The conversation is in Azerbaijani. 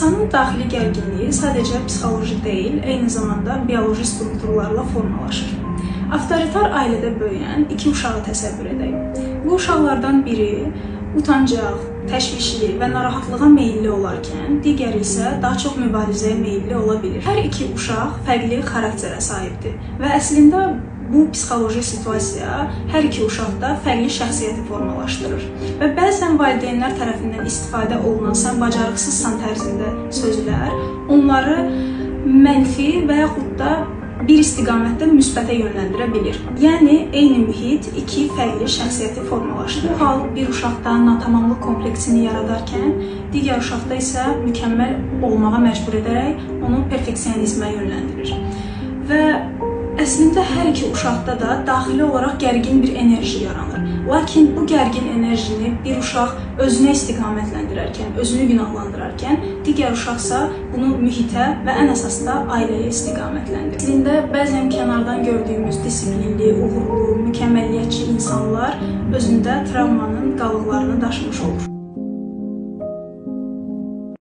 İnsanın daxili gərginliyi sadəcə psixoloji deyil, eyni zamanda bioloji strukturlarla formalaşır. Avtoritar ailədə böyüyən iki uşağı təsəvvür edək. Bu uşaqlardan biri utancaq, təşvişli və narahatlığa meyilli olarkən, digəri isə daha çox mübarizəyə meyilli ola bilir. Hər iki uşaq fərqli xarakterə sahibdir və əslində bu psixoloji situasiya hər iki uşaqda fərqli şəxsiyyəti formalaşdırır və bəzən valideynlər tərəfindən istifadə olunan "sən bacarıqsızsan" tərzində sözlər onları mənfi və yaxud da bir istiqamətdə müsbətə yönləndirə bilir. Yəni, eyni mühit iki fərqli şəxsiyyəti formalaşdırır. Bu hal bir uşaqda natamamlıq kompleksini yaradarkən, digər uşaqda isə mükəmməl olmağa məcbur edərək onu perfeksionizmə yönləndirir. Və əslində hər iki uşaqda da daxili olaraq gərgin bir enerji yaranır. Lakin bu gərgin enerjini bir uşaq özünə istiqamətləndirərkən, özünü günahlandırarkən, digər uşaqsa bunu mühitə və ən əsas da ailəyə istiqamətləndirir. Əslində bəzən kənardan gördüyümüz disiplinli, uğurlu, mükəmməliyyətçi insanlar özündə travmanın qalıqlarını daşımış olur.